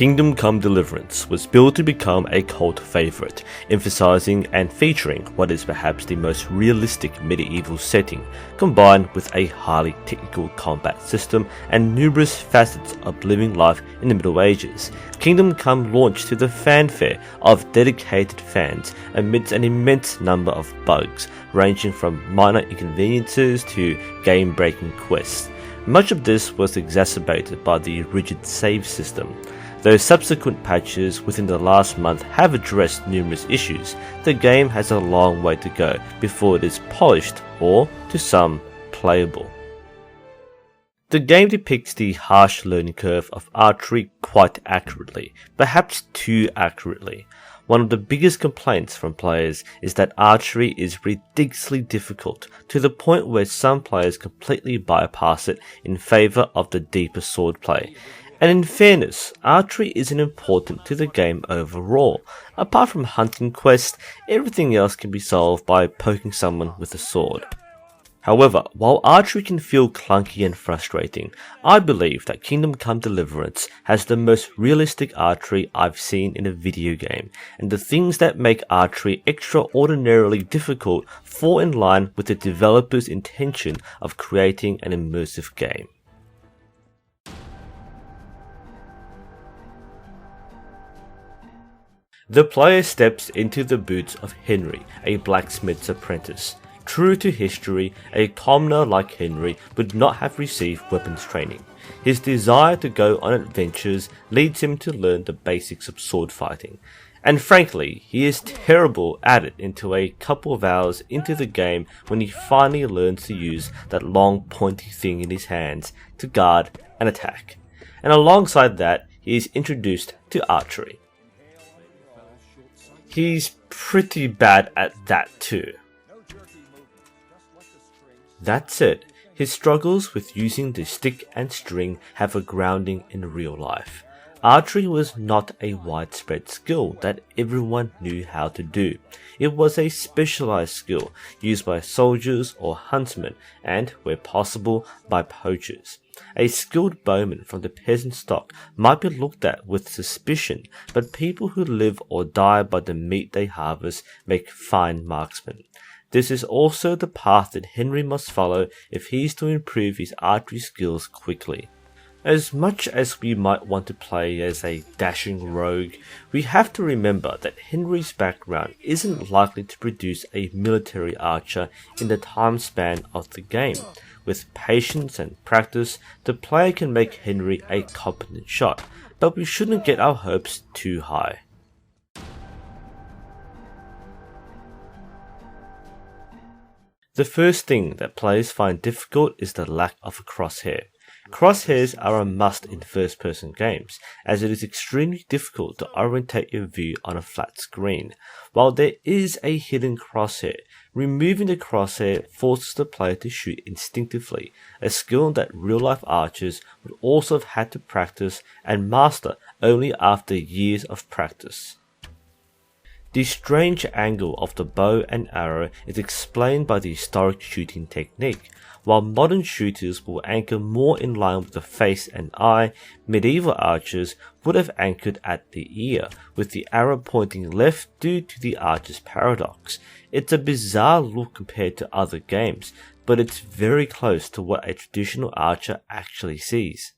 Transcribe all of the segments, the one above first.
Kingdom Come Deliverance was built to become a cult favourite, emphasising and featuring what is perhaps the most realistic medieval setting, combined with a highly technical combat system and numerous facets of living life in the Middle Ages. Kingdom Come launched to the fanfare of dedicated fans amidst an immense number of bugs, ranging from minor inconveniences to game-breaking quests. Much of this was exacerbated by the rigid save system. Though subsequent patches within the last month have addressed numerous issues, the game has a long way to go before it is polished or, to some, playable. The game depicts the harsh learning curve of archery quite accurately, perhaps too accurately. One of the biggest complaints from players is that archery is ridiculously difficult, to the point where some players completely bypass it in favour of the deeper swordplay. And in fairness, archery isn't important to the game overall. Apart from hunting quests, everything else can be solved by poking someone with a sword. However, while archery can feel clunky and frustrating, I believe that Kingdom Come Deliverance has the most realistic archery I've seen in a video game, and the things that make archery extraordinarily difficult fall in line with the developer's intention of creating an immersive game. The player steps into the boots of Henry, a blacksmith's apprentice. True to history, a commoner like Henry would not have received weapons training. His desire to go on adventures leads him to learn the basics of sword fighting. And frankly, he is terrible at it until a couple of hours into the game when he finally learns to use that long pointy thing in his hands to guard and attack. And alongside that, he is introduced to archery. He's pretty bad at that too. That said, his struggles with using the stick and string have a grounding in real life. Archery was not a widespread skill that everyone knew how to do. It was a specialized skill used by soldiers or huntsmen and, where possible, by poachers. A skilled bowman from the peasant stock might be looked at with suspicion, but people who live or die by the meat they harvest make fine marksmen. This is also the path that Henry must follow if he is to improve his archery skills quickly. As much as we might want to play as a dashing rogue, we have to remember that Henry's background isn't likely to produce a military archer in the time span of the game. With patience and practice, the player can make Henry a competent shot, but we shouldn't get our hopes too high. The first thing that players find difficult is the lack of a crosshair. Crosshairs are a must in first-person games, as it is extremely difficult to orientate your view on a flat screen. While there is a hidden crosshair, removing the crosshair forces the player to shoot instinctively, a skill that real-life archers would also have had to practice and master only after years of practice. The strange angle of the bow and arrow is explained by the historic shooting technique. While modern shooters will anchor more in line with the face and eye, medieval archers would have anchored at the ear, with the arrow pointing left due to the archer's paradox. It's a bizarre look compared to other games, but it's very close to what a traditional archer actually sees.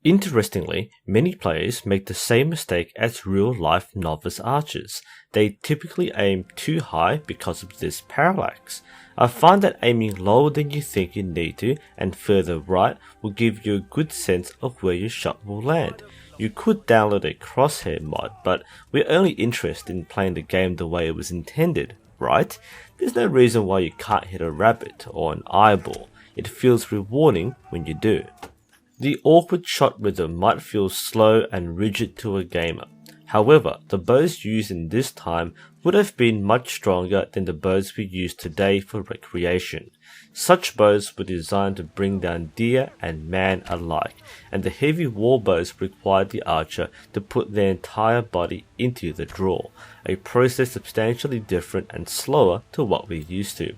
Interestingly, many players make the same mistake as real-life novice archers. They typically aim too high because of this parallax. I find that aiming lower than you think you need to and further right will give you a good sense of where your shot will land. You could download a crosshair mod, but we're only interested in playing the game the way it was intended, right? There's no reason why you can't hit a rabbit or an eyeball. It feels rewarding when you do. The awkward shot rhythm might feel slow and rigid to a gamer. However, the bows used in this time would have been much stronger than the bows we use today for recreation. Such bows were designed to bring down deer and man alike, and the heavy war bows required the archer to put their entire body into the draw, a process substantially different and slower to what we're used to.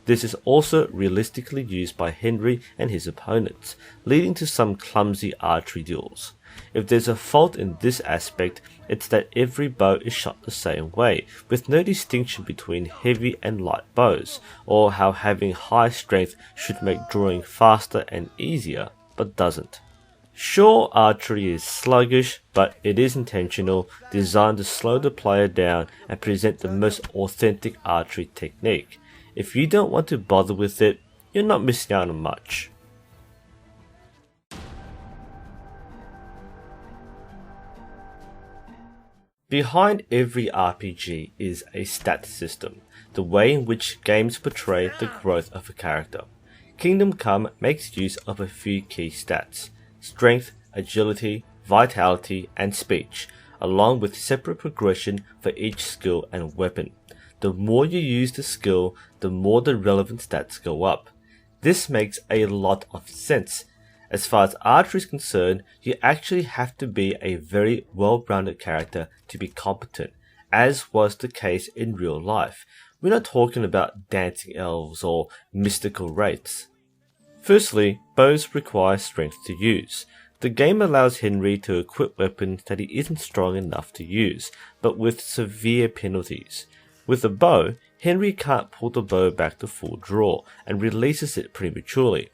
This is also realistically used by Henry and his opponents, leading to some clumsy archery duels. If there's a fault in this aspect, it's that every bow is shot the same way, with no distinction between heavy and light bows, or how having high strength should make drawing faster and easier, but doesn't. Sure, archery is sluggish, but it is intentional, designed to slow the player down and present the most authentic archery technique. If you don't want to bother with it, you're not missing out on much. Behind every RPG is a stat system, the way in which games portray the growth of a character. Kingdom Come makes use of a few key stats: strength, agility, vitality, and speech, along with separate progression for each skill and weapon. The more you use the skill, the more the relevant stats go up. This makes a lot of sense. As far as archery is concerned, you actually have to be a very well-rounded character to be competent, as was the case in real life. We're not talking about dancing elves or mystical wraiths. Firstly, bows require strength to use. The game allows Henry to equip weapons that he isn't strong enough to use, but with severe penalties. With a bow, Henry can't pull the bow back to full draw and releases it prematurely.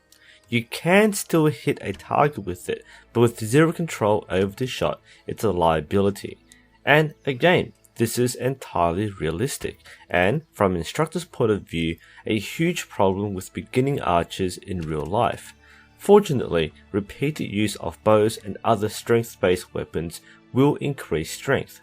You can still hit a target with it, but with zero control over the shot, it's a liability. And again, this is entirely realistic, and from an instructor's point of view, a huge problem with beginning archers in real life. Fortunately, repeated use of bows and other strength-based weapons will increase strength.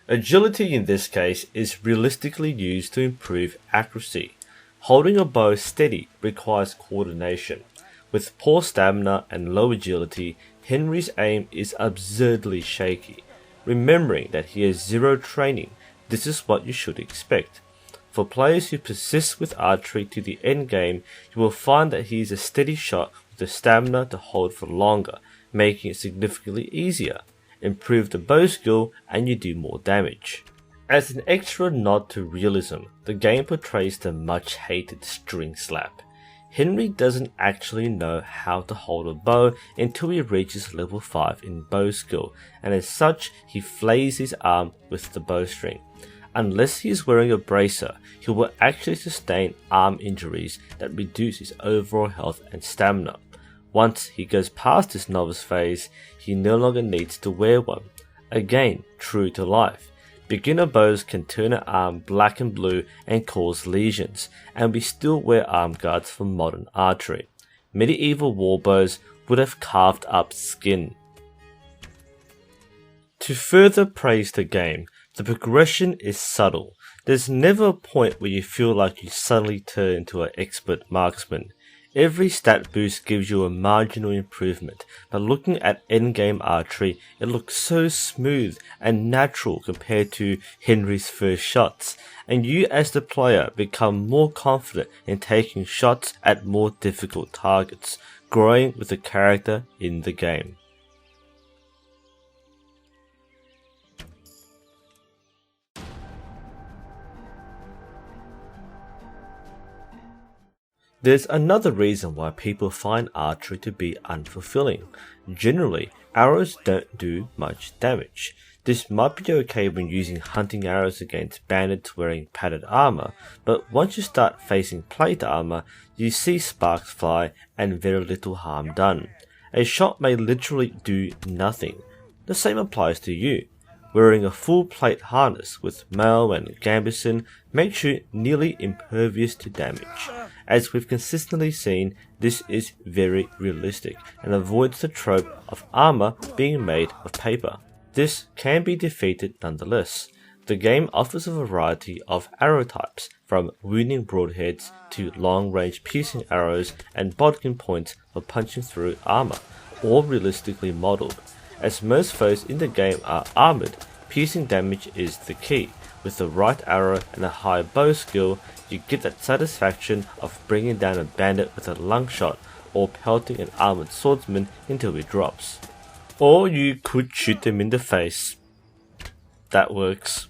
Agility in this case is realistically used to improve accuracy. Holding a bow steady requires coordination. With poor stamina and low agility, Henry's aim is absurdly shaky. Remembering that he has zero training, this is what you should expect. For players who persist with archery to the end game, you will find that he is a steady shot with the stamina to hold for longer, making it significantly easier. Improve the bow skill and you do more damage. As an extra nod to realism, the game portrays the much hated string slap. Henry doesn't actually know how to hold a bow until he reaches level 5 in bow skill, and as such he flays his arm with the bowstring. Unless he is wearing a bracer, he will actually sustain arm injuries that reduce his overall health and stamina. Once he goes past this novice phase, he no longer needs to wear one. Again, true to life. Beginner bows can turn an arm black and blue and cause lesions, and we still wear arm guards for modern archery. Medieval warbows would have carved up skin. To further praise the game, the progression is subtle. There's never a point where you feel like you suddenly turn into an expert marksman. Every stat boost gives you a marginal improvement, but looking at endgame archery, it looks so smooth and natural compared to Henry's first shots, and you as the player become more confident in taking shots at more difficult targets, growing with the character in the game. There's another reason why people find archery to be unfulfilling. Generally, arrows don't do much damage. This might be okay when using hunting arrows against bandits wearing padded armor, but once you start facing plate armor, you see sparks fly and very little harm done. A shot may literally do nothing. The same applies to you. Wearing a full plate harness with mail and gambeson makes you nearly impervious to damage. As we've consistently seen, this is very realistic and avoids the trope of armor being made of paper. This can be defeated nonetheless. The game offers a variety of arrow types, from wounding broadheads to long-range piercing arrows and bodkin points for punching through armor, all realistically modeled. As most foes in the game are armored, piercing damage is the key. With the right arrow and a high bow skill, you get that satisfaction of bringing down a bandit with a lung shot or pelting an armored swordsman until he drops. Or you could shoot them in the face. That works.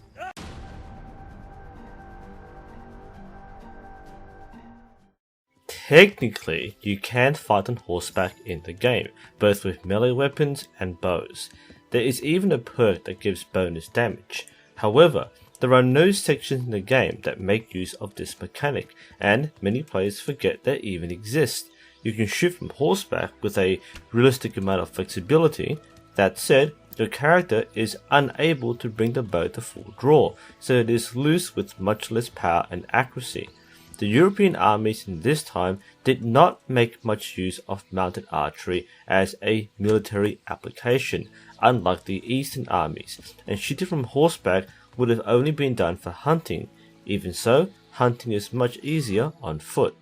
technically you can fight on horseback in the game, both with melee weapons and bows. There is even a perk that gives bonus damage. However, there are no sections in the game that make use of this mechanic, and many players forget they even exist. You can shoot from horseback with a realistic amount of flexibility. That said, your character is unable to bring the bow to full draw, so it is loose with much less power and accuracy. The European armies in this time did not make much use of mounted archery as a military application, unlike the Eastern armies, and shooting from horseback would have only been done for hunting. Even so, hunting is much easier on foot.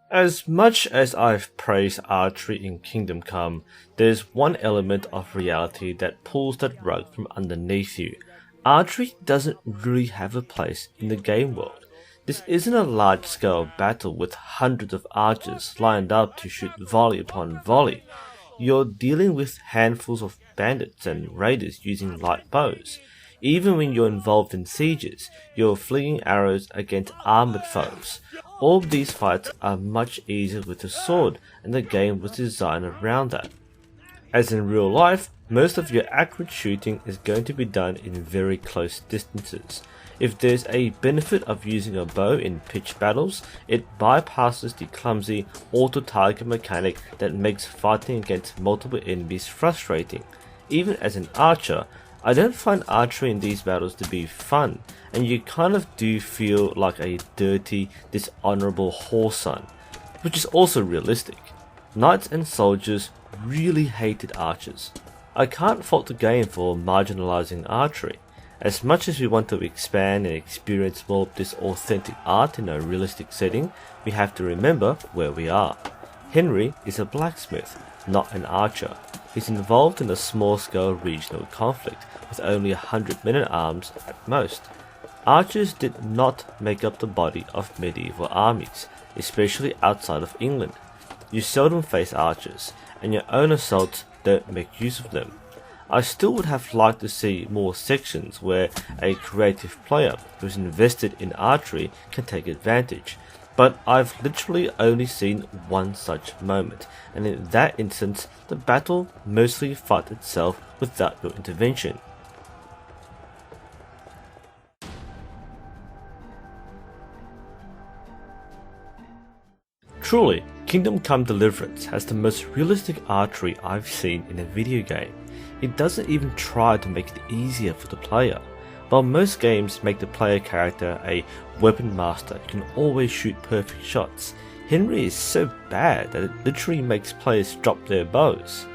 As much as I've praised archery in Kingdom Come, there's one element of reality that pulls that rug from underneath you. Archery doesn't really have a place in the game world. This isn't a large-scale battle with hundreds of archers lined up to shoot volley upon volley. You're dealing with handfuls of bandits and raiders using light bows. Even when you're involved in sieges, you're flinging arrows against armored foes. All of these fights are much easier with a sword, and the game was designed around that. As in real life, most of your accurate shooting is going to be done in very close distances. If there's a benefit of using a bow in pitched battles, it bypasses the clumsy auto-target mechanic that makes fighting against multiple enemies frustrating. Even as an archer, I don't find archery in these battles to be fun, and you kind of do feel like a dirty, dishonorable whoreson, which is also realistic. Knights and soldiers really hated archers. I can't fault the game for marginalizing archery. As much as we want to expand and experience more of this authentic art in a realistic setting, we have to remember where we are. Henry is a blacksmith, not an archer. He's involved in a small-scale regional conflict, with only 100 men-at-arms at most. Archers did not make up the body of medieval armies, especially outside of England. You seldom face archers, and your own assaults don't make use of them. I still would have liked to see more sections where a creative player who's invested in archery can take advantage, but I've literally only seen one such moment, and in that instance the battle mostly fought itself without your intervention. Truly, Kingdom Come Deliverance has the most realistic archery I've seen in a video game. It doesn't even try to make it easier for the player. While most games make the player character a weapon master who can always shoot perfect shots, Henry is so bad that it literally makes players drop their bows.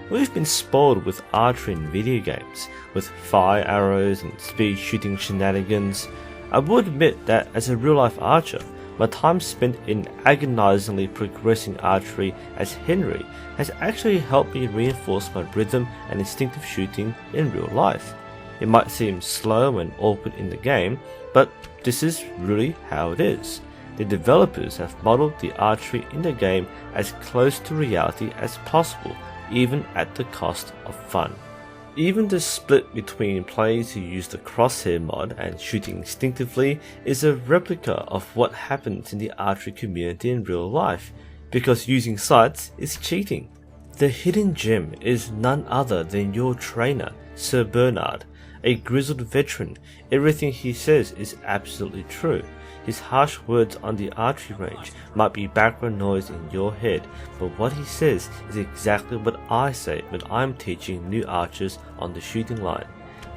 We've been spoiled with archery in video games, with fire arrows and speed shooting shenanigans. I would admit that as a real life archer, my time spent in agonizingly progressing archery as Henry has actually helped me reinforce my rhythm and instinctive shooting in real life. It might seem slow and awkward in the game, but this is really how it is. The developers have modeled the archery in the game as close to reality as possible, even at the cost of fun. Even the split between players who use the crosshair mod and shooting instinctively is a replica of what happens in the archery community in real life, because using sights is cheating. The hidden gem is none other than your trainer, Sir Bernard, a grizzled veteran. Everything he says is absolutely true. His harsh words on the archery range might be background noise in your head, but what he says is exactly what I say when I'm teaching new archers on the shooting line.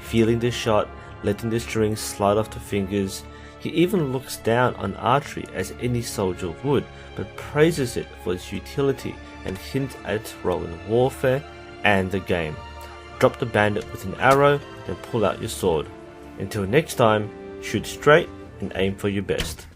Feeling the shot, letting the strings slide off the fingers. He even looks down on archery as any soldier would, but praises it for its utility and hints at its role in warfare and the game. Drop the bandit with an arrow, then pull out your sword. Until next time, shoot straight and aim for your best.